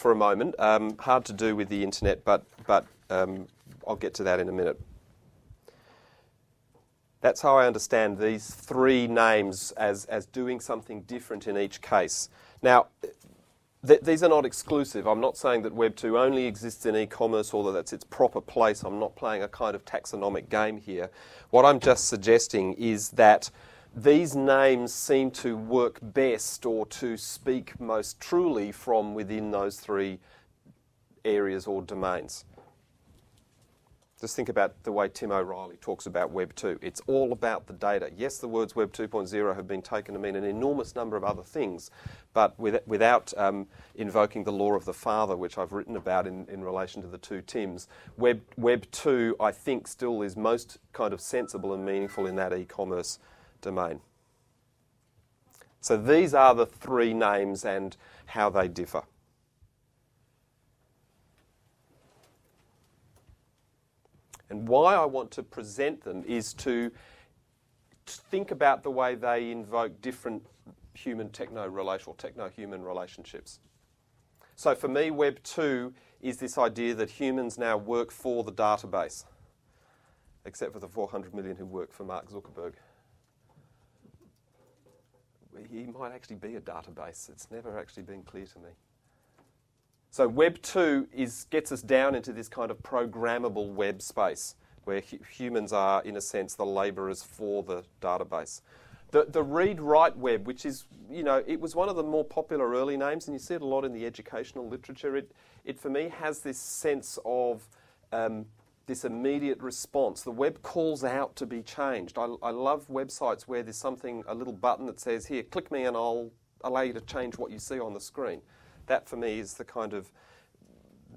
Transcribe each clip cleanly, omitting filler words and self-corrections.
for a moment. Hard to do with the internet, but I'll get to that in a minute. That's how I understand these three names as doing something different in each case. Now, these are not exclusive. I'm not saying that Web 2 only exists in e-commerce or that that's its proper place. I'm not playing a kind of taxonomic game here. What I'm just suggesting is that these names seem to work best or to speak most truly from within those three areas or domains. Just think about the way Tim O'Reilly talks about Web 2. It's all about the data. Yes, the words Web 2.0 have been taken to mean an enormous number of other things, but without invoking the law of the father, which I've written about in relation to the two Tims, Web 2, I think, still is most kind of sensible and meaningful in that e-commerce domain. So these are the three names and how they differ. And why I want to present them is to think about the way they invoke different human techno-human relationships. So for me, Web 2 is this idea that humans now work for the database, except for the 400 million who work for Mark Zuckerberg. He might actually be a database. It's never actually been clear to me. So Web 2 gets us down into this kind of programmable web space where humans are, in a sense, the labourers for the database. The read-write web, which is, it was one of the more popular early names, and you see it a lot in the educational literature. It for me, has this sense of this immediate response. The web calls out to be changed. I love websites where there's a little button that says, here, click me and I'll allow you to change what you see on the screen. That, for me, is the kind of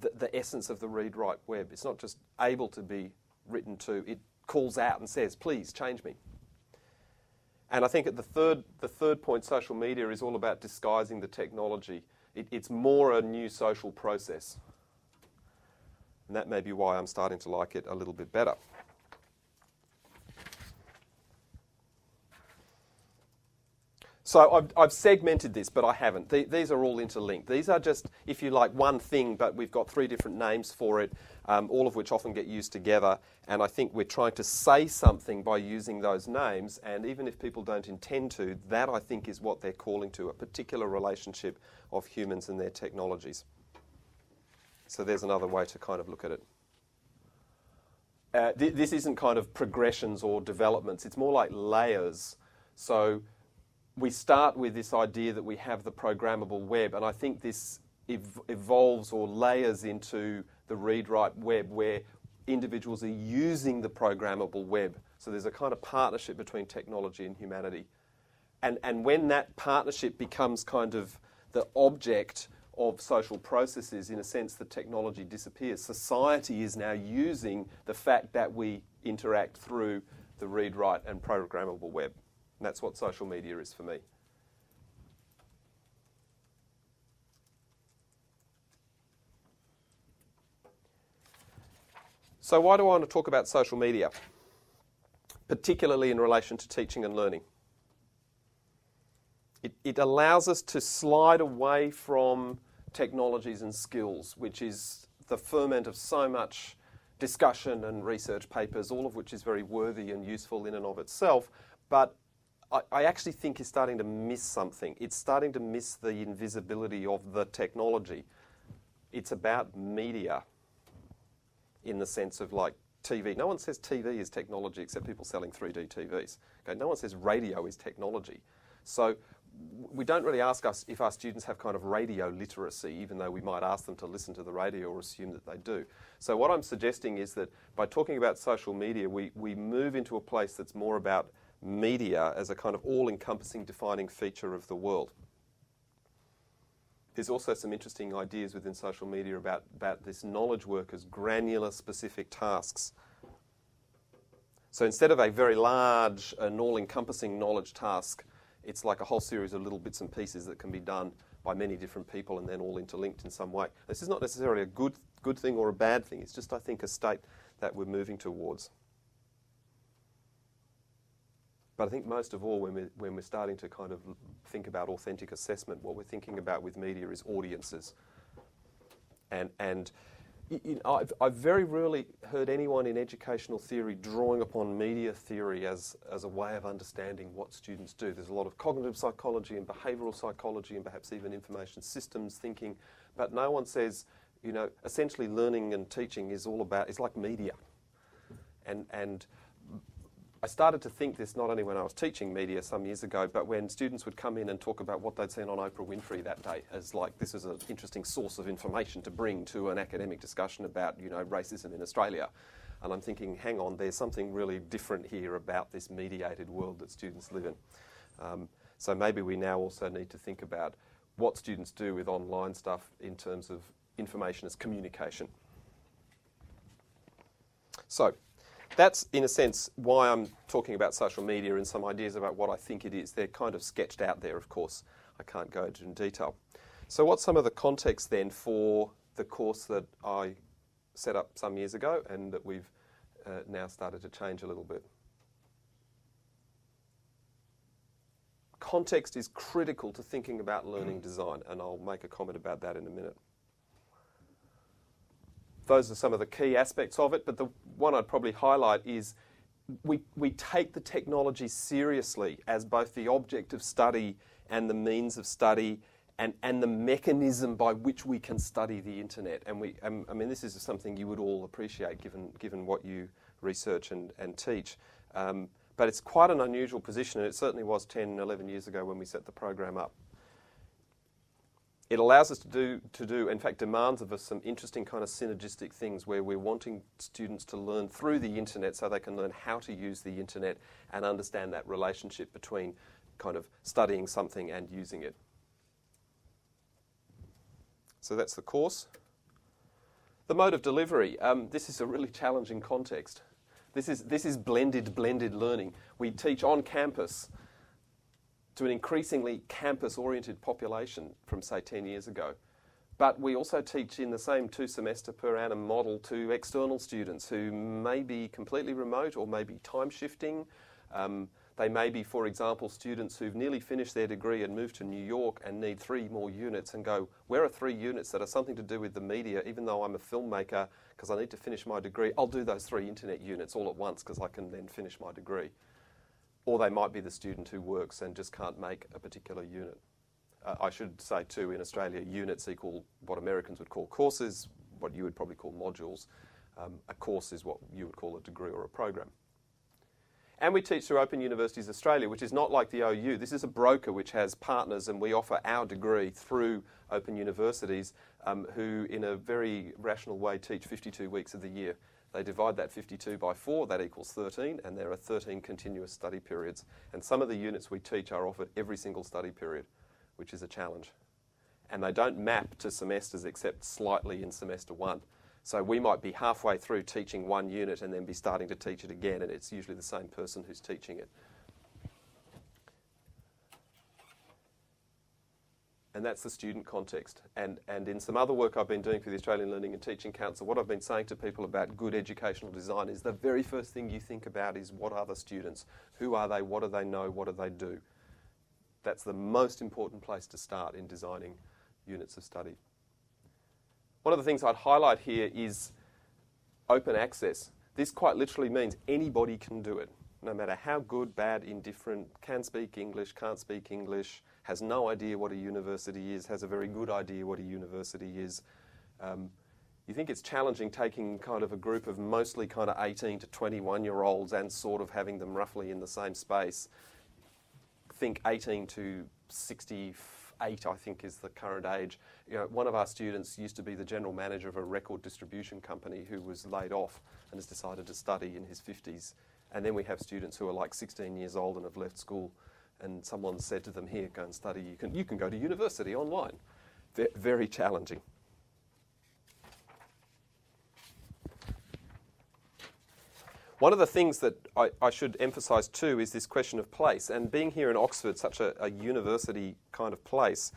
the essence of the read-write web. It's not just able to be written to. It calls out and says, please, change me. And I think at the third point, social media is all about disguising the technology. It's more a new social process. And that may be why I'm starting to like it a little bit better. So I've segmented this, but I haven't. These are all interlinked. These are just, if you like, one thing, but we've got three different names for it, all of which often get used together. And I think we're trying to say something by using those names. And even if people don't intend to, that I think is what they're calling to, a particular relationship of humans and their technologies. So there's another way to kind of look at it. This isn't kind of progressions or developments. It's more like layers. So we start with this idea that we have the programmable web, and I think this evolves or layers into the read-write web where individuals are using the programmable web. So there's a kind of partnership between technology and humanity. And when that partnership becomes kind of the object of social processes, in a sense, the technology disappears. Society is now using the fact that we interact through the read-write and programmable web. And that's what social media is for me. So why do I want to talk about social media, particularly in relation to teaching and learning? It allows us to slide away from technologies and skills, which is the ferment of so much discussion and research papers, all of which is very worthy and useful in and of itself, but I actually think is starting to miss something. It's starting to miss the invisibility of the technology. It's about media in the sense of like TV. No one says TV is technology except people selling 3D TVs. Okay? No one says radio is technology. So we don't really ask us if our students have kind of radio literacy, even though we might ask them to listen to the radio or assume that they do. So what I'm suggesting is that by talking about social media, we move into a place that's more about media as a kind of all-encompassing defining feature of the world. There's also some interesting ideas within social media about this knowledge work as granular specific tasks. So instead of a very large and all-encompassing knowledge task, it's like a whole series of little bits and pieces that can be done by many different people and then all interlinked in some way. This is not necessarily a good thing or a bad thing. It's just, I think, a state that we're moving towards. But I think most of all, when we're starting to kind of think about authentic assessment, what we're thinking about with media is audiences. And I've very rarely heard anyone in educational theory drawing upon media theory as a way of understanding what students do. There's a lot of cognitive psychology and behavioural psychology and perhaps even information systems thinking, but no one says, you know, essentially learning and teaching is all about, it's like media. And I started to think this not only when I was teaching media some years ago, but when students would come in and talk about what they'd seen on Oprah Winfrey that day as like, this is an interesting source of information to bring to an academic discussion about, you know, racism in Australia. And I'm thinking, hang on, there's something really different here about this mediated world that students live in. So maybe we now also need to think about what students do with online stuff in terms of information as communication. So that's, in a sense, why I'm talking about social media and some ideas about what I think it is. They're kind of sketched out there, of course. I can't go into in detail. So what's some of the context then for the course that I set up some years ago and that we've now started to change a little bit? Context is critical to thinking about learning design, and I'll make a comment about that in a minute. Those are some of the key aspects of it, but the one I'd probably highlight is we take the technology seriously as both the object of study and the means of study and the mechanism by which we can study the internet. And I mean, this is something you would all appreciate given what you research and teach. But it's quite an unusual position, and it certainly was 10, 11 years ago when we set the program up. It allows us to do, in fact, demands of us some interesting kind of synergistic things where we're wanting students to learn through the internet so they can learn how to use the internet and understand that relationship between kind of studying something and using it. So that's the course. The mode of delivery. This is a really challenging context. This is blended learning. We teach on campus to an increasingly campus-oriented population from, say, 10 years ago. But we also teach in the same 2-semester per annum model to external students who may be completely remote or may be time-shifting. They may be, for example, students who've nearly finished their degree and moved to New York and need 3 more units and go, where are 3 units that are something to do with the media, even though I'm a filmmaker, because I need to finish my degree, I'll do those 3 internet units all at once because I can then finish my degree. Or they might be the student who works and just can't make a particular unit. I should say too, in Australia, units equal what Americans would call courses, what you would probably call modules. A course is what you would call a degree or a program. And we teach through Open Universities Australia, which is not like the OU. This is a broker which has partners, and we offer our degree through Open Universities who, in a very rational way, teach 52 weeks of the year. They divide that 52 by 4, that equals 13, and there are 13 continuous study periods. And some of the units we teach are offered every single study period, which is a challenge. And they don't map to semesters except slightly in semester 1. So we might be halfway through teaching one unit and then be starting to teach it again, and it's usually the same person who's teaching it. And that's the student context. And in some other work I've been doing for the Australian Learning and Teaching Council, what I've been saying to people about good educational design is the very first thing you think about is what are the students? Who are they? What do they know? What do they do? That's the most important place to start in designing units of study. One of the things I'd highlight here is open access. This quite literally means anybody can do it, no matter how good, bad, indifferent, can speak English, can't speak English, has no idea what a university is, has a very good idea what a university is. You think it's challenging taking kind of a group of mostly kind of 18 to 21-year-olds and sort of having them roughly in the same space. Think 18 to 68, I think, is the current age. You know, one of our students used to be the general manager of a record distribution company who was laid off and has decided to study in his 50s. And then we have students who are like 16 years old and have left school, and someone said to them, here, go and study. You can go to university online. Very challenging. One of the things that I should emphasise too is this question of place. And being here in Oxford, such a university kind of place,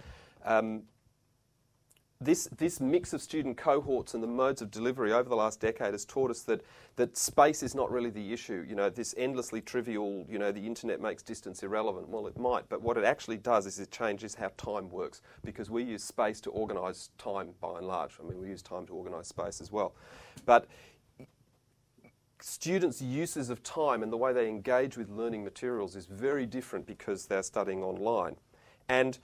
this mix of student cohorts and the modes of delivery over the last decade has taught us that space is not really the issue. You know, this endlessly trivial, you know, the internet makes distance irrelevant. Well, it might, but what it actually does is it changes how time works, because we use space to organise time by and large. I mean, we use time to organise space as well. But students' uses of time and the way they engage with learning materials is very different because they're studying online. And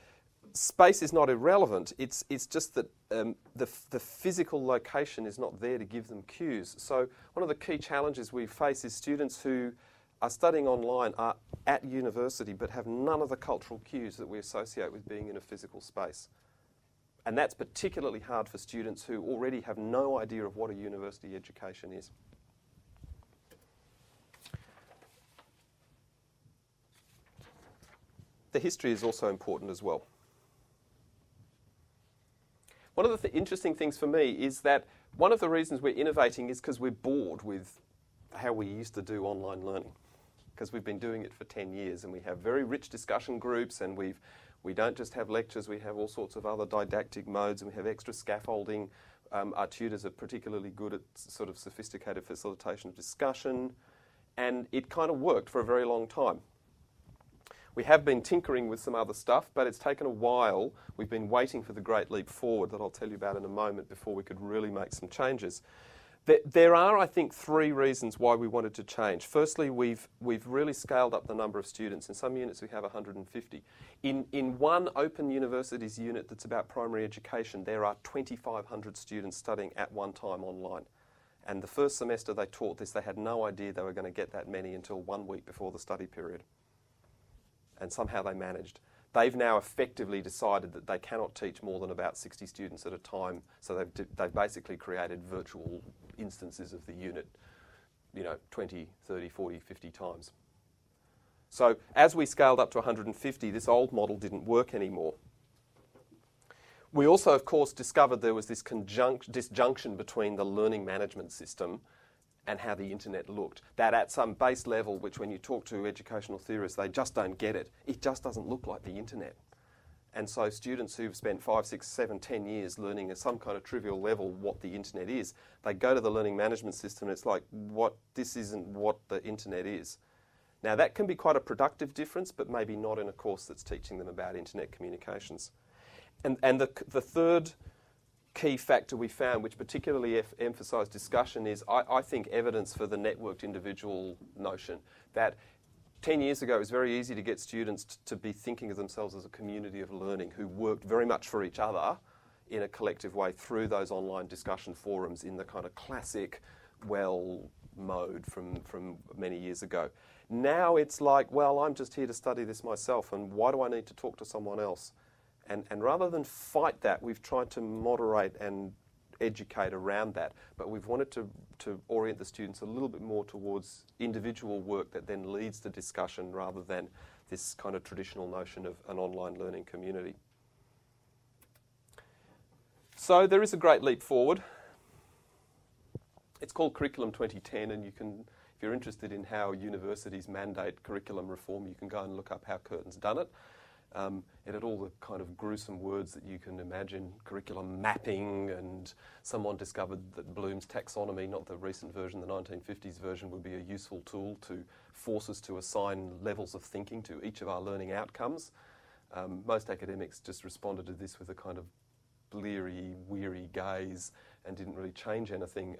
space is not irrelevant. It's just that the physical location is not there to give them cues. So one of the key challenges we face is students who are studying online are at university but have none of the cultural cues that we associate with being in a physical space. And that's particularly hard for students who already have no idea of what a university education is. The history is also important as well. One of the interesting things for me is that one of the reasons we're innovating is because we're bored with how we used to do online learning, because we've been doing it for 10 years and we have very rich discussion groups, and we don't just have lectures, we have all sorts of other didactic modes, and we have extra scaffolding. Our tutors are particularly good at sort of sophisticated facilitation of discussion, and it kind of worked for a very long time. We have been tinkering with some other stuff, but it's taken a while. We've been waiting for the great leap forward that I'll tell you about in a moment before we could really make some changes. There are, I think, 3 reasons why we wanted to change. Firstly, we've really scaled up the number of students. In some units we have 150. In one Open Universities unit that's about primary education, there are 2,500 students studying at one time online. And the first semester they taught this, they had no idea they were going to get that many until 1 week before the study period. And somehow they managed. They've now effectively decided that they cannot teach more than about 60 students at a time, so they've basically created virtual instances of the unit, you know, 20, 30, 40, 50 times. So as we scaled up to 150, this old model didn't work anymore. We also, of course, discovered there was this disjunction between the learning management system and how the internet looked. That at some base level, which when you talk to educational theorists, they just don't get it. It just doesn't look like the internet. And so students who've spent 5, 6, 7, 10 years learning at some kind of trivial level what the internet is, they go to the learning management system and it's like, this isn't what the internet is. Now that can be quite a productive difference, but maybe not in a course that's teaching them about internet communications. And the third key factor we found, which particularly emphasised discussion, is I think evidence for the networked individual notion. That 10 years ago it was very easy to get students to be thinking of themselves as a community of learning who worked very much for each other in a collective way through those online discussion forums in the kind of classic mode from many years ago. Now it's like, well, I'm just here to study this myself, and why do I need to talk to someone else? And rather than fight that, we've tried to moderate and educate around that. But we've wanted to orient the students a little bit more towards individual work that then leads to discussion rather than this kind of traditional notion of an online learning community. So there is a great leap forward. It's called Curriculum 2010, and you can, if you're interested in how universities mandate curriculum reform, you can go and look up how Curtin's done it. It had all the kind of gruesome words that you can imagine, curriculum mapping, and someone discovered that Bloom's taxonomy, not the recent version, the 1950s version, would be a useful tool to force us to assign levels of thinking to each of our learning outcomes. Most academics just responded to this with a kind of bleary, weary gaze and didn't really change anything.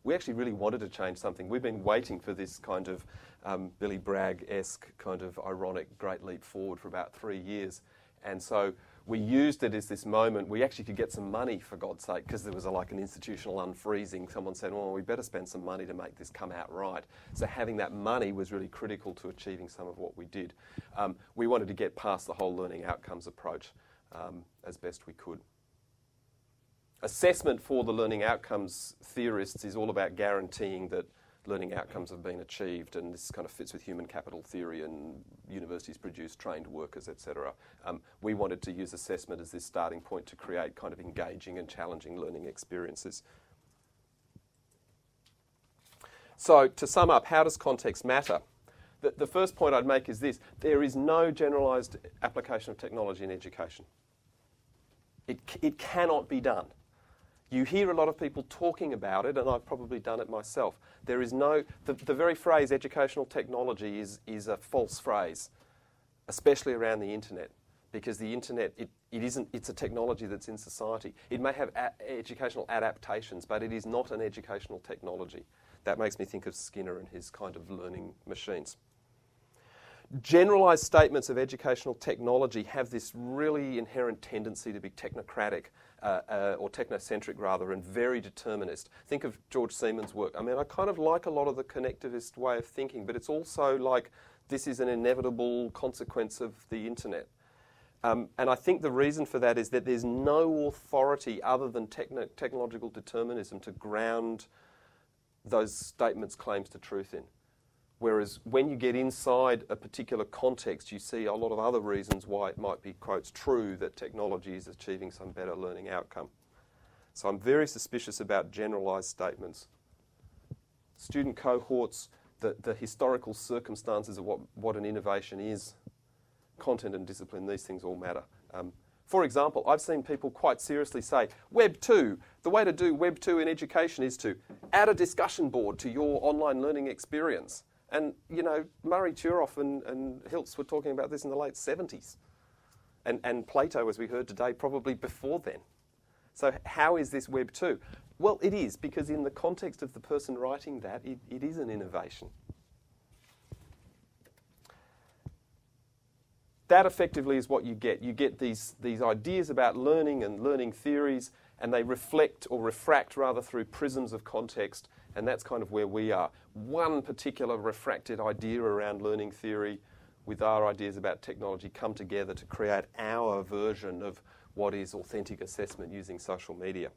We actually really wanted to change something. We've been waiting for this kind of Billy Bragg-esque kind of ironic great leap forward for about 3 years. And so we used it as this moment. We actually could get some money, for God's sake, because there was like an institutional unfreezing. Someone said, well, we better spend some money to make this come out right. So having that money was really critical to achieving some of what we did. We wanted to get past the whole learning outcomes approach as best we could. Assessment for the learning outcomes theorists is all about guaranteeing that learning outcomes have been achieved, and this kind of fits with human capital theory, and universities produce trained workers, etc. We wanted to use assessment as this starting point to create kind of engaging and challenging learning experiences. So to sum up, how does context matter? The first point I'd make is this: there is no generalised application of technology in education. It cannot be done. You hear a lot of people talking about it, and I've probably done it myself. There is no, the very phrase educational technology is a false phrase, especially around the internet, because the internet, it's a technology that's in society. It may have educational adaptations, but it is not an educational technology. That makes me think of Skinner and his kind of learning machines. Generalised statements of educational technology have this really inherent tendency to be technocratic, or technocentric rather, and very determinist. Think of George Siemens' work. I mean, I kind of like a lot of the connectivist way of thinking, but it's also like this is an inevitable consequence of the internet. And I think the reason for that is that there's no authority other than technological determinism to ground those statements' claims to truth in. Whereas when you get inside a particular context, you see a lot of other reasons why it might be, quotes, true that technology is achieving some better learning outcome. So I'm very suspicious about generalised statements. Student cohorts, the historical circumstances of what an innovation is, content and discipline, these things all matter. For example, I've seen people quite seriously say, Web 2, the way to do Web 2 in education is to add a discussion board to your online learning experience. And, you know, Murray Turoff and Hiltz were talking about this in the late 70s. And Plato, as we heard today, probably before then. So how is this Web 2? Well, it is, because in the context of the person writing that, it is an innovation. That effectively is what you get. You get these ideas about learning and learning theories, and they reflect or refract rather through prisms of context, and that's kind of where we are. One particular refracted idea around learning theory with our ideas about technology come together to create our version of what is authentic assessment using social media.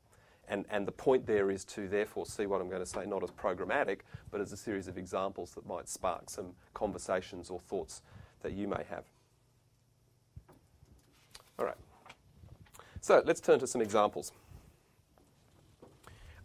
And the point there is to therefore see what I'm going to say not as programmatic, but as a series of examples that might spark some conversations or thoughts that you may have. All right. So let's turn to some examples.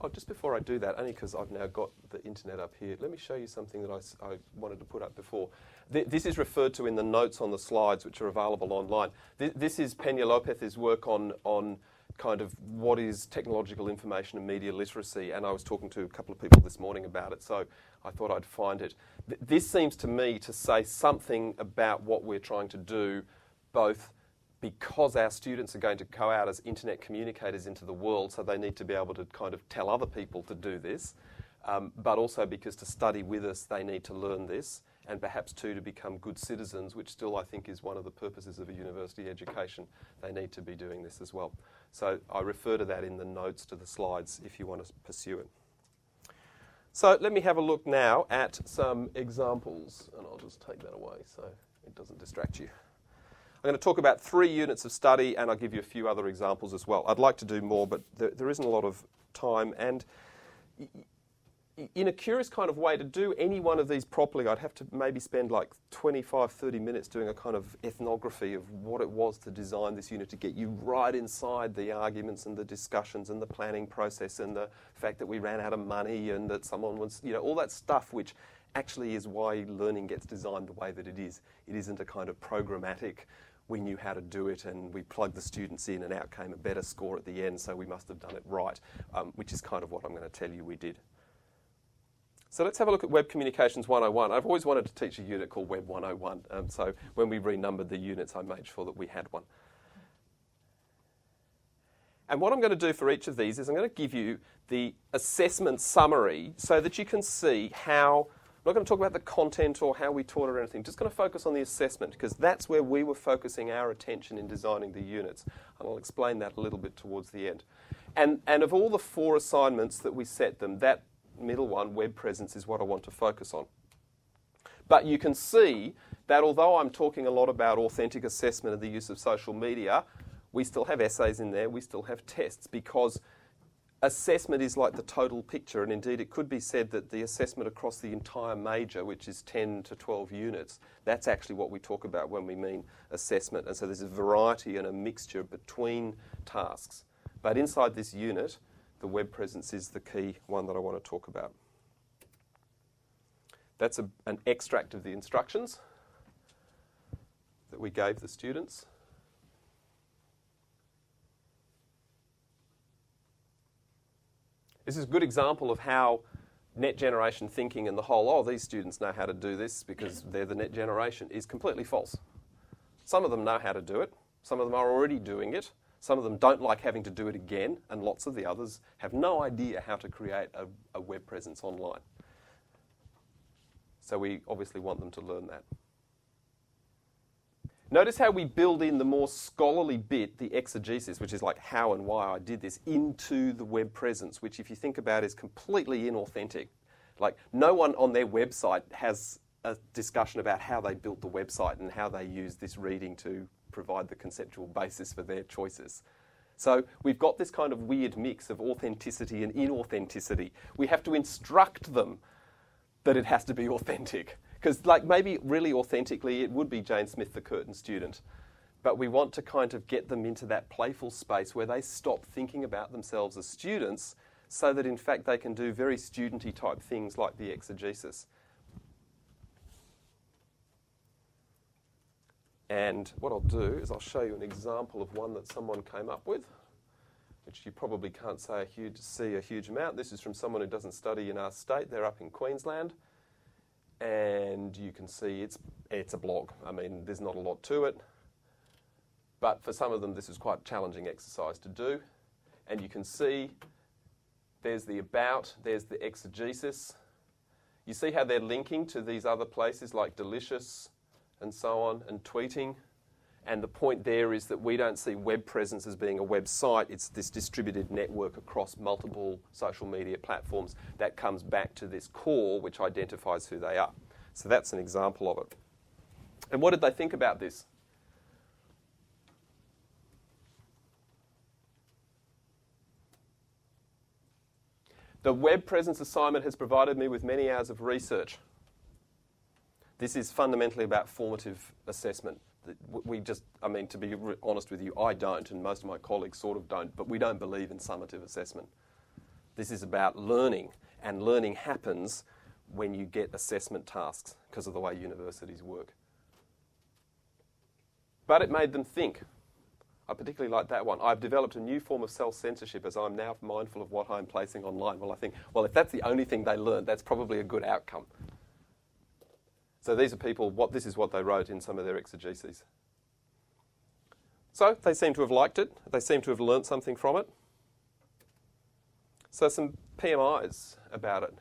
Oh, just before I do that, only because I've now got the internet up here, let me show you something that I wanted to put up before. This is referred to in the notes on the slides, which are available online. This is Peña Lopez's work on kind of what is technological information and media literacy, and I was talking to a couple of people this morning about it, so I thought I'd find it. This seems to me to say something about what we're trying to do, both because our students are going to go out as internet communicators into the world, so they need to be able to kind of tell other people to do this, but also because to study with us, they need to learn this, and perhaps too to become good citizens, which still I think is one of the purposes of a university education. They need to be doing this as well. So I refer to that in the notes to the slides if you want to pursue it. So let me have a look now at some examples, and I'll just take that away so it doesn't distract you. I'm going to talk about 3 units of study, and I'll give you a few other examples as well. I'd like to do more, but there isn't a lot of time. And in a curious kind of way, to do any one of these properly, I'd have to maybe spend like 25, 30 minutes doing a kind of ethnography of what it was to design this unit to get you right inside the arguments and the discussions and the planning process and the fact that we ran out of money and that someone was, you know, all that stuff which actually is why learning gets designed the way that it is. It isn't a kind of programmatic, we knew how to do it and we plugged the students in and out came a better score at the end, so we must have done it right, which is kind of what I'm going to tell you we did. So let's have a look at Web Communications 101. I've always wanted to teach a unit called Web 101, so when we renumbered the units, I made sure that we had one. And what I'm going to do for each of these is I'm going to give you the assessment summary so that you can see how, I'm not going to talk about the content or how we taught or anything, just going to focus on the assessment because that's where we were focusing our attention in designing the units. And I'll explain that a little bit towards the end. And of all the 4 assignments that we set them, that middle one, web presence, is what I want to focus on. But you can see that although I'm talking a lot about authentic assessment and the use of social media, we still have essays in there, we still have tests, because assessment is like the total picture, and indeed it could be said that the assessment across the entire major, which is 10 to 12 units, that's actually what we talk about when we mean assessment. And so there's a variety and a mixture between tasks. But inside this unit, the web presence is the key one that I want to talk about. That's an extract of the instructions that we gave the students. This is a good example of how net generation thinking and the whole, oh, these students know how to do this because they're the net generation, is completely false. Some of them know how to do it. Some of them are already doing it. Some of them don't like having to do it again, and lots of the others have no idea how to create a web presence online. So we obviously want them to learn that. Notice how we build in the more scholarly bit, the exegesis, which is like how and why I did this, into the web presence, which if you think about is completely inauthentic. Like no one on their website has a discussion about how they built the website and how they use this reading to provide the conceptual basis for their choices. So we've got this kind of weird mix of authenticity and inauthenticity. We have to instruct them that it has to be authentic. Because like maybe really authentically it would be Jane Smith, the Curtin student. But we want to kind of get them into that playful space where they stop thinking about themselves as students so that in fact they can do very studenty type things like the exegesis. And what I'll do is I'll show you an example of one that someone came up with, which you probably can't see a huge amount. This is from someone who doesn't study in our state. They're up in Queensland. And you can see it's a blog. I mean, there's not a lot to it. But for some of them, this is quite a challenging exercise to do. And you can see there's the about, there's the exegesis. You see how they're linking to these other places like Delicious and so on, and tweeting. And the point there is that we don't see web presence as being a website. It's this distributed network across multiple social media platforms that comes back to this core which identifies who they are. So that's an example of it. And what did they think about this? The web presence assignment has provided me with many hours of research. This is fundamentally about formative assessment. To be honest with you, I don't, and most of my colleagues sort of don't, but we don't believe in summative assessment. This is about learning, and learning happens when you get assessment tasks because of the way universities work. But it made them think. I particularly like that one. I've developed a new form of self-censorship as I'm now mindful of what I'm placing online. Well, I think, well, if that's the only thing they learned, that's probably a good outcome. So these are people, this is what they wrote in some of their exegeses. So they seem to have liked it. They seem to have learnt something from it. So some PMIs about it.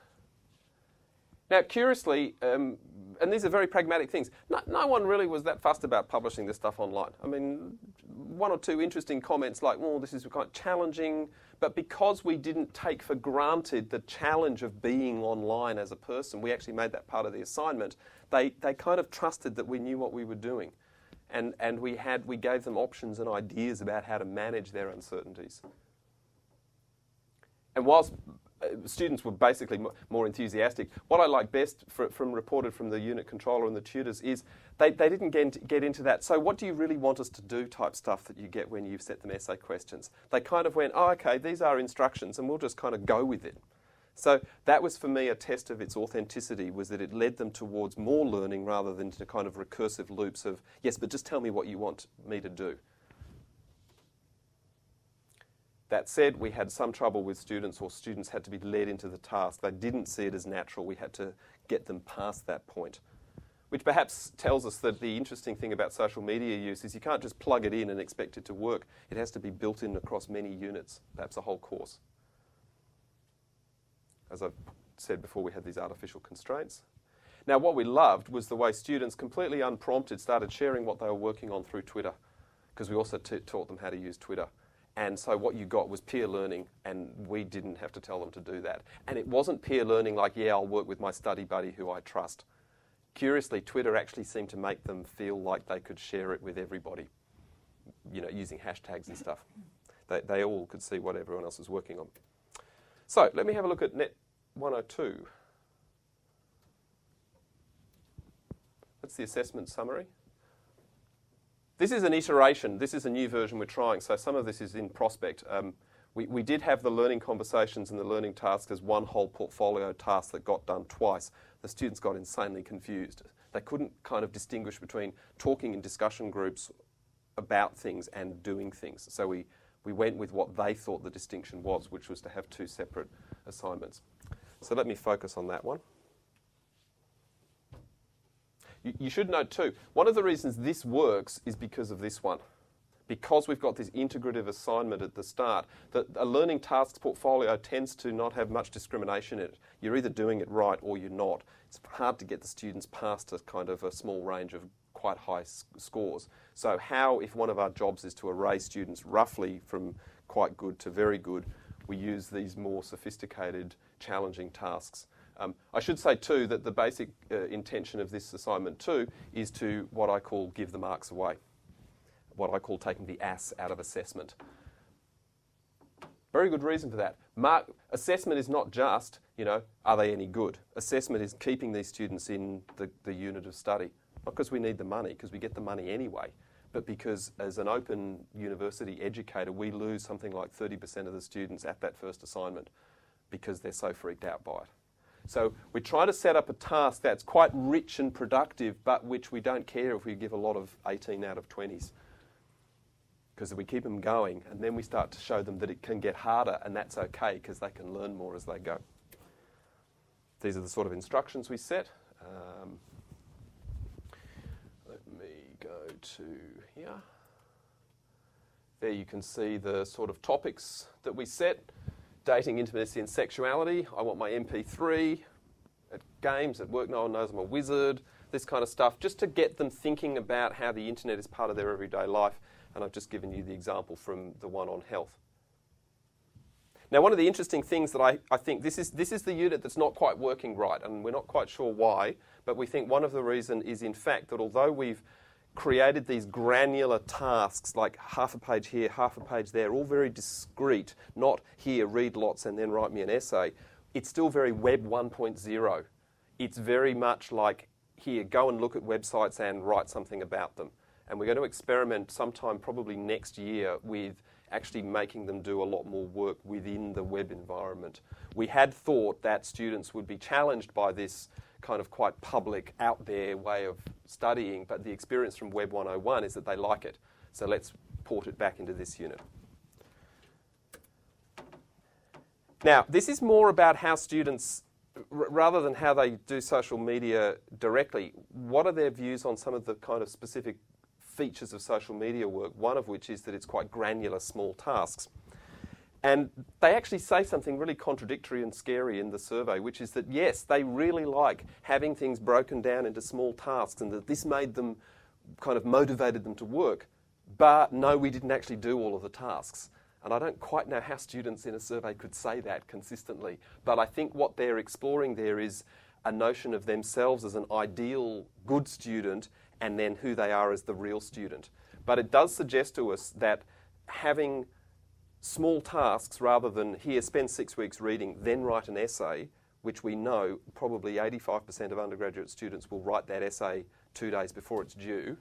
Now, curiously, and these are very pragmatic things, no one really was that fussed about publishing this stuff online. I mean, one or two interesting comments like, oh, this is kind of challenging, but because we didn't take for granted the challenge of being online as a person, we actually made that part of the assignment. They kind of trusted that we knew what we were doing. And we gave them options and ideas about how to manage their uncertainties. And whilst students were basically more enthusiastic, what I like best reported from the unit controller and the tutors is they didn't get into that, so what do you really want us to do type stuff that you get when you've set them essay questions. They kind of went, oh, okay, these are instructions and we'll just kind of go with it. So that was for me a test of its authenticity, was that it led them towards more learning rather than to kind of recursive loops of, yes, but just tell me what you want me to do. That said, we had some trouble with students, or students had to be led into the task. They didn't see it as natural. We had to get them past that point, which perhaps tells us that the interesting thing about social media use is you can't just plug it in and expect it to work. It has to be built in across many units, perhaps a whole course. As I've said before, we had these artificial constraints. Now, what we loved was the way students, completely unprompted, started sharing what they were working on through Twitter, because we also taught them how to use Twitter. And so what you got was peer learning, and we didn't have to tell them to do that. And it wasn't peer learning like, yeah, I'll work with my study buddy who I trust. Curiously, Twitter actually seemed to make them feel like they could share it with everybody, you know, using hashtags and stuff. They all could see what everyone else was working on. So let me have a look at Net 102. That's the assessment summary. This is an iteration. This is a new version we're trying, so some of this is in prospect. We did have the learning conversations and the learning tasks as one whole portfolio task that got done twice. The students got insanely confused. They couldn't kind of distinguish between talking in discussion groups about things and doing things. So We went with what they thought the distinction was, which was to have 2 separate assignments. So let me focus on that one. You should note too, one of the reasons this works is because of this one. Because we've got this integrative assignment at the start, that a learning tasks portfolio tends to not have much discrimination in it. You're either doing it right or you're not. It's hard to get the students past a kind of a small range of quite high scores. So how, if one of our jobs is to array students roughly from quite good to very good, we use these more sophisticated, challenging tasks. I should say too that the basic intention of this assignment too is to what I call give the marks away. What I call taking the ass out of assessment. Very good reason for that. Assessment is not just, are they any good? Assessment is keeping these students in the unit of study. Not because we need the money, because we get the money anyway, but because as an open university educator, we lose something like 30% of the students at that first assignment because they're so freaked out by it. So we try to set up a task that's quite rich and productive, but which we don't care if we give a lot of 18 out of 20s. Because we keep them going, and then we start to show them that it can get harder, and that's okay, because they can learn more as they go. These are the sort of instructions we set. Let me go to here. There you can see the sort of topics that we set. Dating, intimacy and sexuality. I want my MP3. At games, at work, no one knows I'm a wizard. This kind of stuff, just to get them thinking about how the internet is part of their everyday life. And I've just given you the example from the one on health. Now, one of the interesting things that I think, this is the unit that's not quite working right, and we're not quite sure why, but we think one of the reasons is in fact that although we've created these granular tasks, like half a page here, half a page there, all very discrete, not here, read lots and then write me an essay, it's still very Web 1.0. It's very much like, here, go and look at websites and write something about them. And we're going to experiment sometime probably next year with actually making them do a lot more work within the web environment. We had thought that students would be challenged by this kind of quite public, out there way of studying, but the experience from Web 101 is that they like it. So let's port it back into this unit. Now, this is more about how students, rather than how they do social media directly, what are their views on some of the kind of specific features of social media work, one of which is that it's quite granular, small tasks. And they actually say something really contradictory and scary in the survey, which is that, yes, they really like having things broken down into small tasks and that this made them, kind of motivated them to work. But no, we didn't actually do all of the tasks. And I don't quite know how students in a survey could say that consistently. But I think what they're exploring there is a notion of themselves as an ideal good student and then who they are as the real student. But it does suggest to us that having small tasks rather than here, spend 6 weeks reading, then write an essay, which we know probably 85% of undergraduate students will write that essay 2 days before it's due.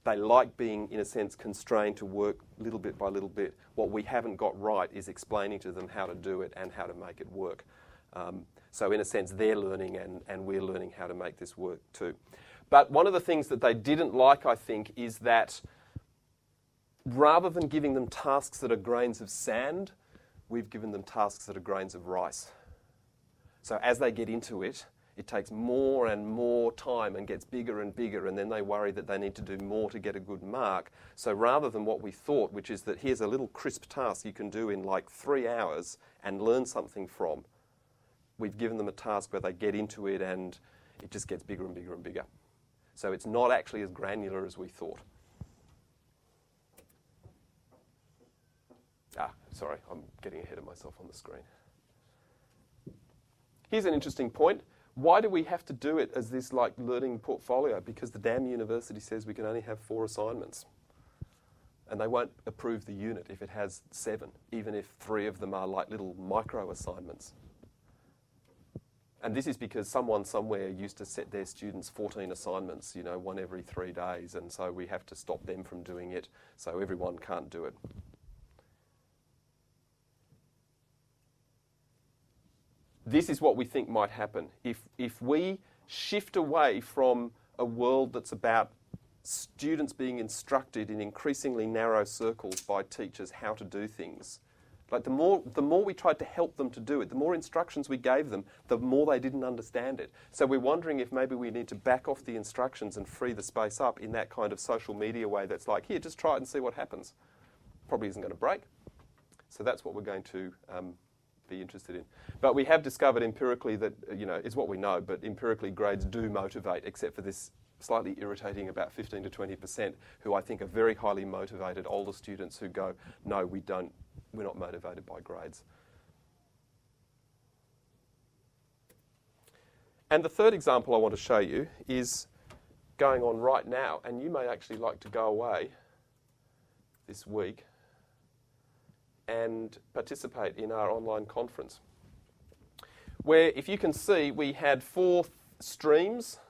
They like being, in a sense, constrained to work little bit by little bit. What we haven't got right is explaining to them how to do it and how to make it work. So in a sense, they're learning and we're learning how to make this work too. But one of the things that they didn't like, I think, is that rather than giving them tasks that are grains of sand, we've given them tasks that are grains of rice. So as they get into it, it takes more and more time and gets bigger and bigger, and then they worry that they need to do more to get a good mark. So rather than what we thought, which is that here's a little crisp task you can do in like 3 hours and learn something from, we've given them a task where they get into it and it just gets bigger and bigger and bigger. So it's not actually as granular as we thought. Sorry, I'm getting ahead of myself on the screen. Here's an interesting point. Why do we have to do it as this like learning portfolio? Because the damn university says we can only have 4 assignments. And they won't approve the unit if it has 7, even if 3 of them are like little micro assignments. And this is because someone somewhere used to set their students 14 assignments, you know, 1 every 3 days, and so we have to stop them from doing it, so everyone can't do it. This is what we think might happen. If we shift away from a world that's about students being instructed in increasingly narrow circles by teachers how to do things. Like the more we tried to help them to do it, the more instructions we gave them, the more they didn't understand it. So we're wondering if maybe we need to back off the instructions and free the space up in that kind of social media way that's like, here, just try it and see what happens. Probably isn't going to break. So that's what we're going to be interested in. But we have discovered empirically that, it's what we know, but empirically grades do motivate, except for this slightly irritating about 15 to 20% who I think are very highly motivated older students who go, no, we're not motivated by grades. And the third example I want to show you is going on right now, and you may actually like to go away this week and participate in our online conference, where, if you can see, we had 4 streams,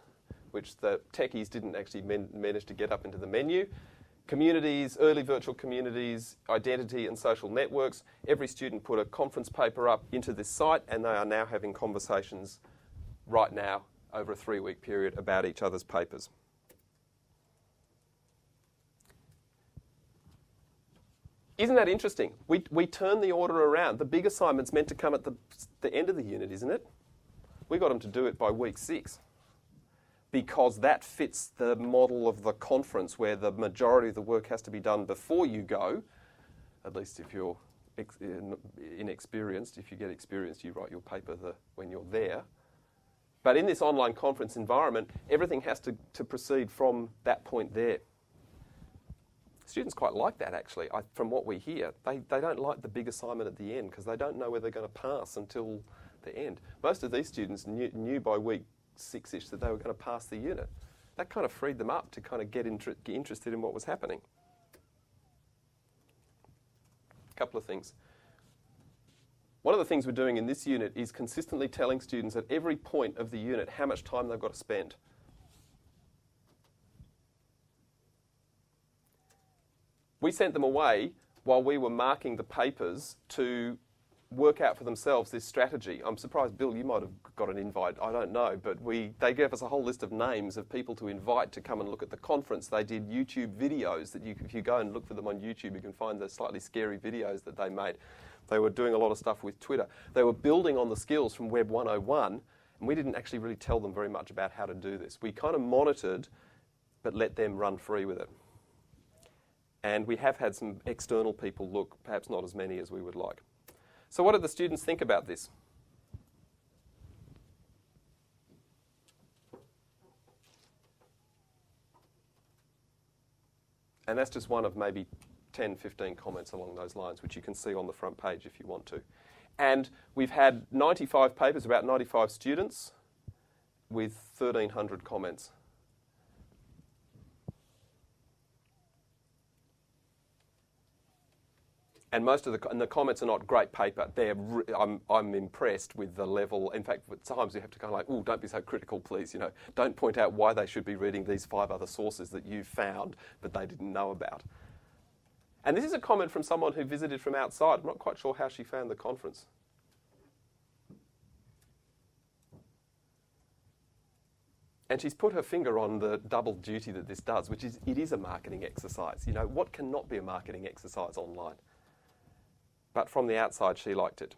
which the techies didn't actually manage to get up into the menu. Communities, early virtual communities, identity and social networks. Every student put a conference paper up into this site, and they are now having conversations right now over a 3-week period about each other's papers. Isn't that interesting? We turn the order around. The big assignment's meant to come at the end of the unit, isn't it? We got them to do it by week 6. Because that fits the model of the conference where the majority of the work has to be done before you go, at least if you're inexperienced. If you get experienced, you write your paper when you're there. But in this online conference environment, everything has to proceed from that point there. Students quite like that, actually. From what we hear, they don't like the big assignment at the end because they don't know whether they're going to pass until the end. Most of these students knew by week 6-ish that they were going to pass the unit. That kind of freed them up to kind of get interested in what was happening. A couple of things. One of the things we're doing in this unit is consistently telling students at every point of the unit how much time they've got to spend. We sent them away while we were marking the papers to work out for themselves this strategy. I'm surprised, Bill, you might have got an invite. I don't know, but they gave us a whole list of names of people to invite to come and look at the conference. They did YouTube videos that if you go and look for them on YouTube, you can find the slightly scary videos that they made. They were doing a lot of stuff with Twitter. They were building on the skills from Web 101, and we didn't actually really tell them very much about how to do this. We kind of monitored, but let them run free with it. And we have had some external people look, perhaps not as many as we would like. So what did the students think about this? And that's just one of maybe 10, 15 comments along those lines, which you can see on the front page if you want to. And we've had 95 papers, about 95 students, with 1,300 comments. And most of the comments are not great paper. I'm impressed with the level. In fact, at times you have to kind of like, oh, don't be so critical, please. Don't point out why they should be reading these 5 other sources that you found, but they didn't know about. And this is a comment from someone who visited from outside. I'm not quite sure how she found the conference. And she's put her finger on the double duty that this does, which is it is a marketing exercise. What cannot be a marketing exercise online? But from the outside, she liked it.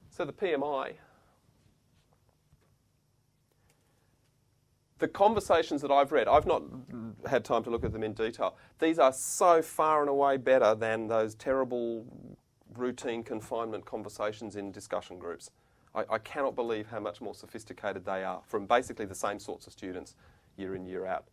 So the PMI. The conversations that I've read, I've not had time to look at them in detail. These are so far and away better than those terrible routine confinement conversations in discussion groups. I cannot believe how much more sophisticated they are from basically the same sorts of students year in, year out.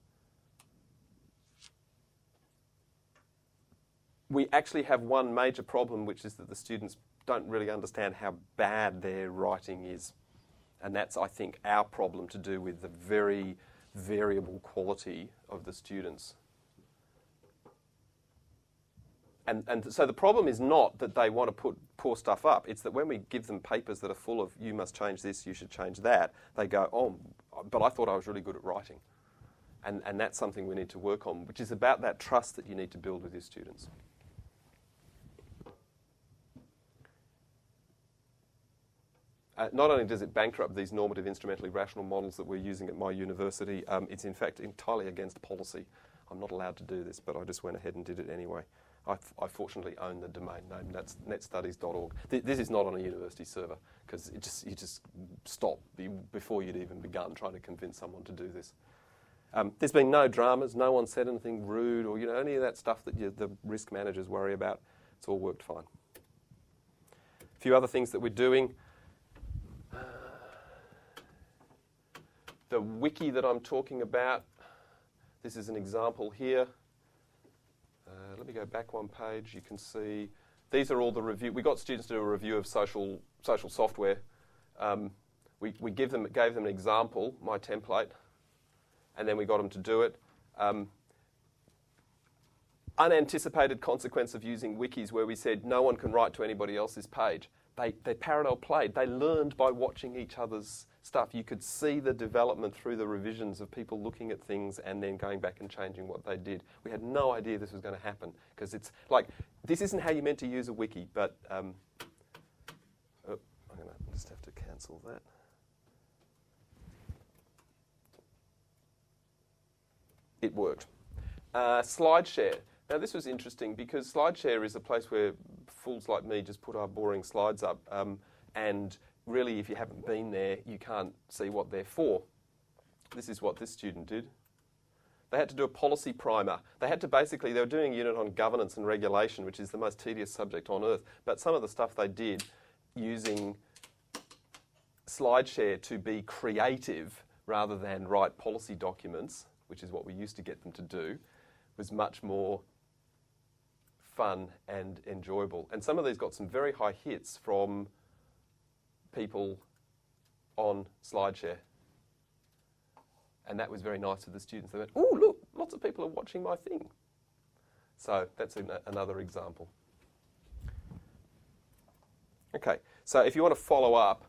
We actually have one major problem, which is that the students don't really understand how bad their writing is. And that's, I think, our problem to do with the very variable quality of the students. And so the problem is not that they want to put poor stuff up. It's that when we give them papers that are full of, you must change this, you should change that, they go, oh, but I thought I was really good at writing. And that's something we need to work on, which is about that trust that you need to build with your students. Not only does it bankrupt these normative instrumentally rational models that we're using at my university, it's in fact entirely against policy. I'm not allowed to do this, but I just went ahead and did it anyway. I fortunately own the domain name, that's netstudies.org. This is not on a university server, because you just stop before you'd even begun trying to convince someone to do this. There's been no dramas, no one said anything rude or any of that stuff that the risk managers worry about. It's all worked fine. A few other things that we're doing. The wiki that I'm talking about, this is an example here. Let me go back one page. You can see these are all the review. We got students to do a review of social software. We gave them an example, my template, and then we got them to do it. Unanticipated consequence of using wikis, where we said no one can write to anybody else's page. They parallel played. They learned by watching each other's stuff. You could see the development through the revisions of people looking at things and then going back and changing what they did. We had no idea this was going to happen, because it's like, this isn't how you meant to use a wiki, but I'm going to just have to cancel that. It worked. Slideshare. Now this was interesting, because Slideshare is a place where fools like me just put our boring slides up, and really if you haven't been there you can't see what they're for. This is what this student did. They had to do a policy primer. They were doing a unit on governance and regulation, which is the most tedious subject on earth, but some of the stuff they did using Slideshare to be creative rather than write policy documents, which is what we used to get them to do, was much more fun and enjoyable. And some of these got some very high hits from people on Slideshare. And that was very nice to the students. They went, oh, look, lots of people are watching my thing. So that's another example. Okay, so if you want to follow up,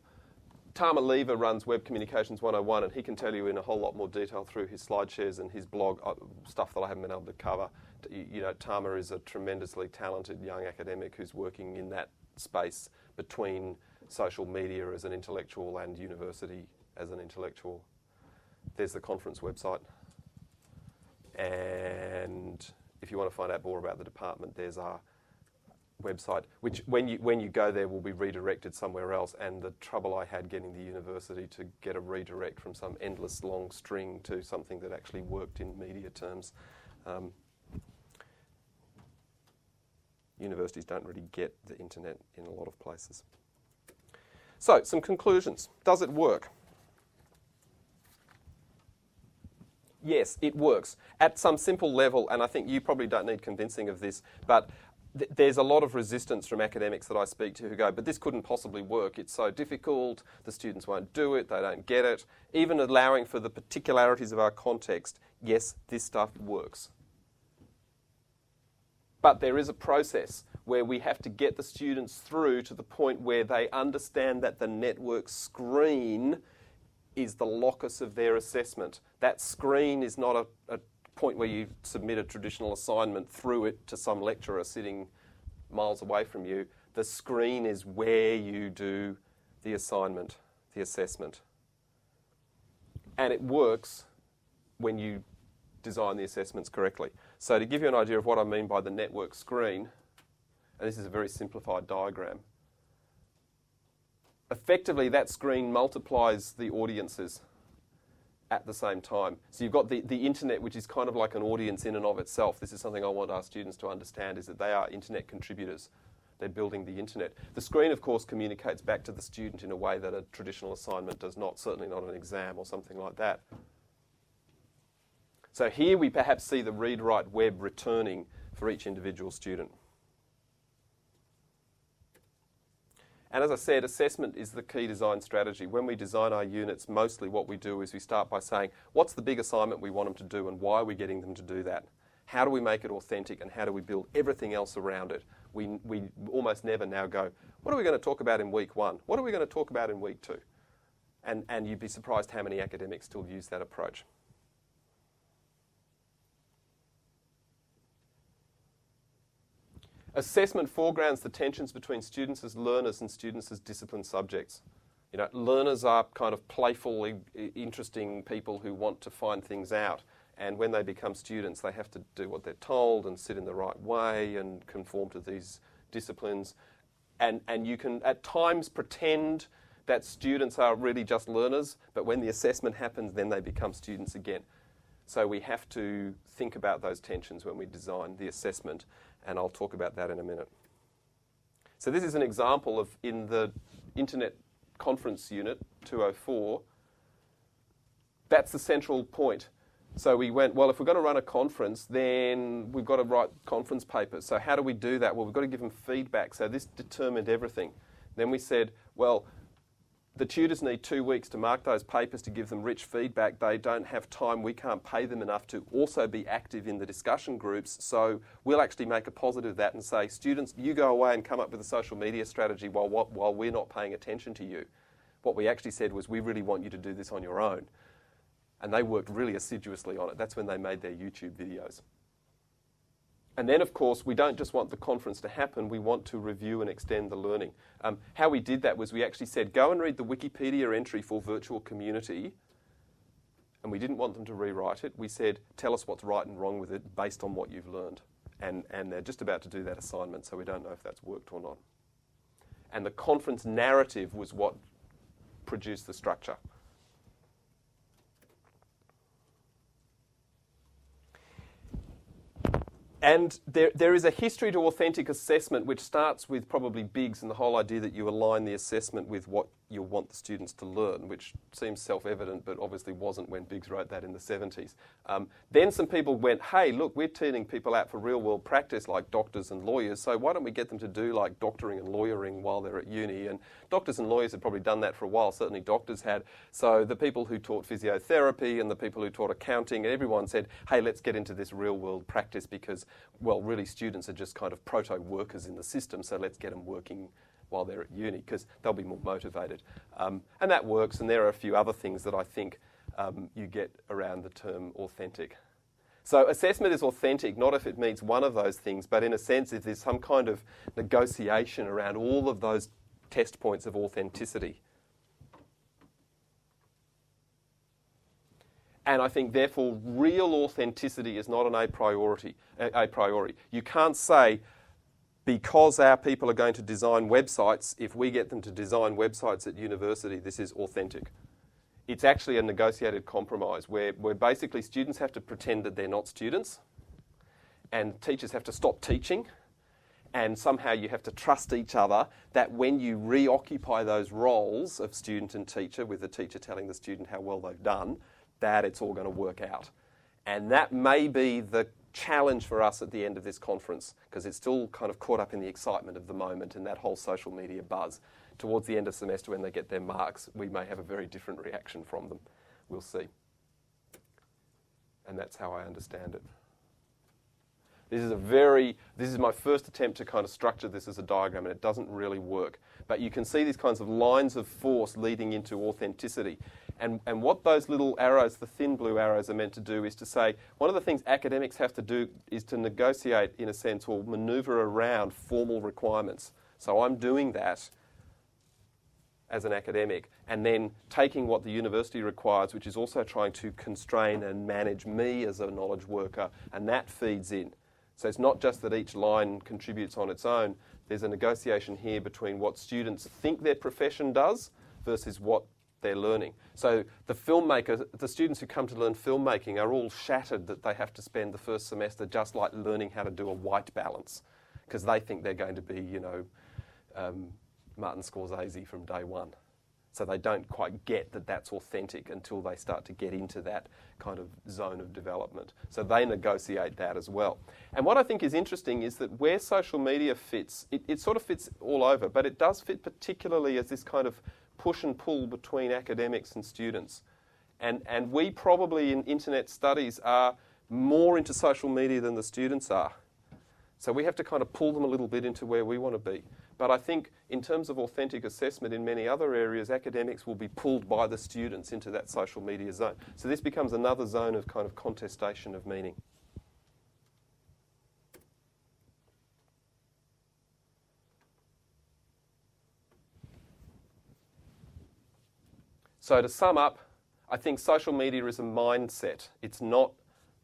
Tama Lever runs Web Communications 101, and he can tell you in a whole lot more detail through his SlideShares and his blog stuff that I haven't been able to cover. Tama is a tremendously talented young academic who's working in that space between social media as an intellectual and university as an intellectual. There's the conference website. And if you want to find out more about the department, there's our website, which when you go there will be redirected somewhere else. And the trouble I had getting the university to get a redirect from some endless long string to something that actually worked in media terms. Universities don't really get the internet in a lot of places. So, some conclusions. Does it work? Yes, it works at some simple level, and I think you probably don't need convincing of this, but there's a lot of resistance from academics that I speak to who go, but this couldn't possibly work. It's so difficult, the students won't do it, they don't get it. Even allowing for the particularities of our context, yes, this stuff works. But there is a process where we have to get the students through to the point where they understand that the network screen is the locus of their assessment. That screen is not a point where you submit a traditional assignment through it to some lecturer sitting miles away from you. The screen is where you do the assignment, the assessment. And it works when you design the assessments correctly. So to give you an idea of what I mean by the network screen, and this is a very simplified diagram, effectively that screen multiplies the audiences at the same time. So you've got the internet, which is kind of like an audience in and of itself. This is something I want our students to understand, is that they are internet contributors. They're building the internet. The screen, of course, communicates back to the student in a way that a traditional assignment does not, certainly not an exam or something like that. So here we perhaps see the read-write web returning for each individual student. And as I said, assessment is the key design strategy. When we design our units, mostly what we do is we start by saying, what's the big assignment we want them to do and why are we getting them to do that? How do we make it authentic and how do we build everything else around it? We almost never now go, what are we going to talk about in week 1? What are we going to talk about in week 2? And you'd be surprised how many academics still use that approach. Assessment foregrounds the tensions between students as learners and students as disciplined subjects. You know, learners are kind of playful, interesting people who want to find things out. And when they become students, they have to do what they're told and sit in the right way and conform to these disciplines. And you can at times pretend that students are really just learners, but when the assessment happens, then they become students again. So we have to think about those tensions when we design the assessment, and I'll talk about that in a minute. So this is an example of, in the Internet Conference Unit 204, that's the central point. So we went, well, if we're going to run a conference, then we've got to write conference papers. So how do we do that? Well, we've got to give them feedback. So this determined everything. Then we said, well, the tutors need 2 weeks to mark those papers to give them rich feedback. They don't have time. We can't pay them enough to also be active in the discussion groups. So we'll actually make a positive of that and say, students, you go away and come up with a social media strategy while we're not paying attention to you. What we actually said was, we really want you to do this on your own. And they worked really assiduously on it. That's when they made their YouTube videos. And then, of course, we don't just want the conference to happen, we want to review and extend the learning. How we did that was, we actually said, go and read the Wikipedia entry for virtual community. And we didn't want them to rewrite it. We said, tell us what's right and wrong with it based on what you've learned. And they're just about to do that assignment, so we don't know if that's worked or not. And the conference narrative was what produced the structure. And there is a history to authentic assessment which starts with probably Biggs and the whole idea that you align the assessment with what you want the students to learn, which seems self-evident but obviously wasn't when Biggs wrote that in the 70s. Then some people went, hey, look, we're turning people out for real-world practice like doctors and lawyers, so why don't we get them to do like doctoring and lawyering while they're at uni? And doctors and lawyers had probably done that for a while, certainly doctors had. So the people who taught physiotherapy and the people who taught accounting, everyone said, hey, let's get into this real-world practice because, well, really students are just kind of proto-workers in the system, so let's get them working while they're at uni because they'll be more motivated. And that works, and there are a few other things that I think you get around the term authentic. So assessment is authentic, not if it meets one of those things, but in a sense if there's some kind of negotiation around all of those test points of authenticity. And I think, therefore, real authenticity is not an a priori. You can't say, because our people are going to design websites, if we get them to design websites at university, this is authentic. It's actually a negotiated compromise where basically students have to pretend that they're not students and teachers have to stop teaching, and somehow you have to trust each other that when you reoccupy those roles of student and teacher, with the teacher telling the student how well they've done, that it's all going to work out. And that may be the challenge for us at the end of this conference, because it's still kind of caught up in the excitement of the moment and that whole social media buzz. Towards the end of semester when they get their marks, we may have a very different reaction from them. We'll see. And that's how I understand it. This is my first attempt to kind of structure this as a diagram, and it doesn't really work. But you can see these kinds of lines of force leading into authenticity. And what those little arrows, the thin blue arrows, are meant to do is to say, one of the things academics have to do is to negotiate, in a sense, or manoeuvre around formal requirements. So I'm doing that as an academic, and then taking what the university requires, which is also trying to constrain and manage me as a knowledge worker, and that feeds in. So it's not just that each line contributes on its own. There's a negotiation here between what students think their profession does versus what they're learning. So the students who come to learn filmmaking are all shattered that they have to spend the first semester just like learning how to do a white balance, because they think they're going to be, Martin Scorsese from day one. So they don't quite get that that's authentic until they start to get into that kind of zone of development. So they negotiate that as well. And what I think is interesting is that where social media fits, it sort of fits all over, but it does fit particularly as this kind of push and pull between academics and students. And we probably in internet studies are more into social media than the students are. So we have to kind of pull them a little bit into where we want to be. But I think in terms of authentic assessment in many other areas, academics will be pulled by the students into that social media zone. So this becomes another zone of kind of contestation of meaning. So to sum up, I think social media is a mindset. It's not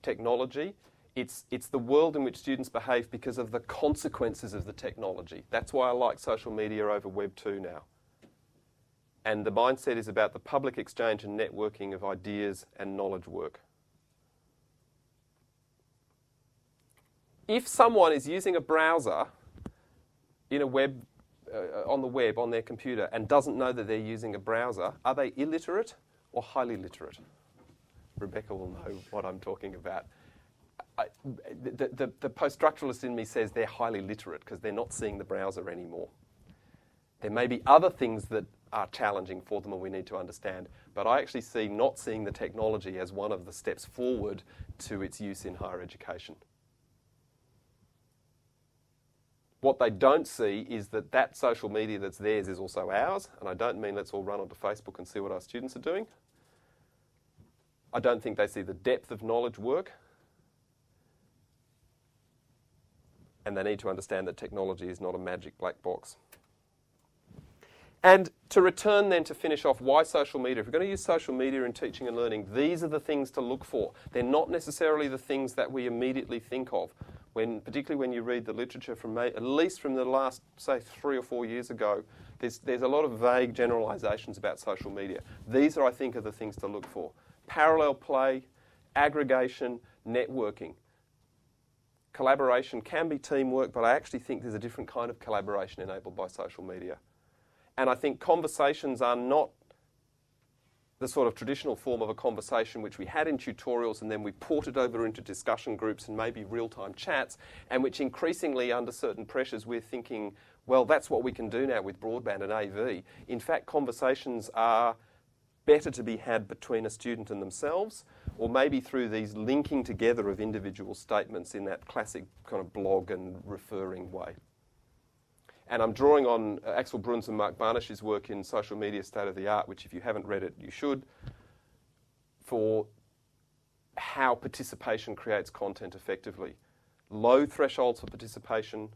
technology. It's the world in which students behave because of the consequences of the technology. That's why I like social media over Web 2 now. And the mindset is about the public exchange and networking of ideas and knowledge work. If someone is using a browser in a web, on the web, on their computer, and doesn't know that they're using a browser, are they illiterate or highly literate? Rebecca will know what I'm talking about. The post-structuralist in me says they're highly literate because they're not seeing the browser anymore. There may be other things that are challenging for them and we need to understand, but I actually see not seeing the technology as one of the steps forward to its use in higher education. What they don't see is that that social media that's theirs is also ours, and I don't mean let's all run onto Facebook and see what our students are doing. I don't think they see the depth of knowledge work, and they need to understand that technology is not a magic black box. And to return then to finish off, why social media? If you're going to use social media in teaching and learning, these are the things to look for. They're not necessarily the things that we immediately think of. Particularly when you read the literature from at least from the last, say, 3 or 4 years ago, there's a lot of vague generalisations about social media. These are, I think, are the things to look for. Parallel play, aggregation, networking. Collaboration can be teamwork, but I actually think there's a different kind of collaboration enabled by social media. And I think conversations are not the sort of traditional form of a conversation which we had in tutorials and then we ported over into discussion groups and maybe real-time chats, and which increasingly under certain pressures we're thinking, well, that's what we can do now with broadband and AV. In fact, conversations are better to be had between a student and themselves, or maybe through these linking together of individual statements in that classic kind of blog and referring way. And I'm drawing on Axel Bruns and Mark Barnish's work in Social Media State of the Art, which if you haven't read it, you should, for how participation creates content effectively. Low thresholds for participation,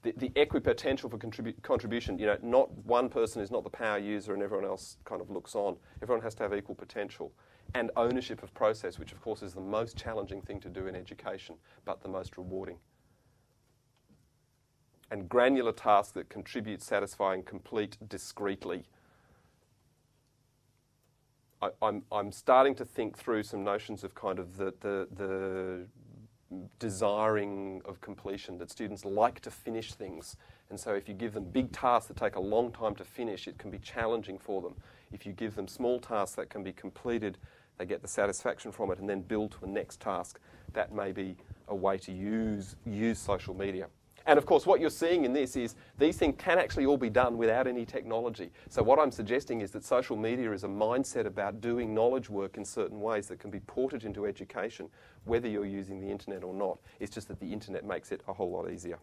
the equipotential for contribution, not one person is not the power user and everyone else kind of looks on. Everyone has to have equal potential. And ownership of process, which of course is the most challenging thing to do in education, but the most rewarding. And granular tasks that contribute, satisfy and complete discreetly. I'm starting to think through some notions of kind of the desiring of completion, that students like to finish things. And so if you give them big tasks that take a long time to finish, it can be challenging for them. If you give them small tasks that can be completed, they get the satisfaction from it and then build to a next task. That may be a way to use social media. And of course, what you're seeing in this is these things can actually all be done without any technology. So what I'm suggesting is that social media is a mindset about doing knowledge work in certain ways that can be ported into education, whether you're using the internet or not. It's just that the internet makes it a whole lot easier.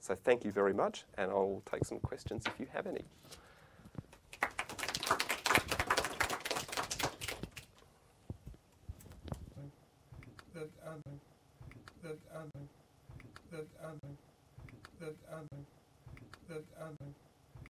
So thank you very much, and I'll take some questions if you have any. That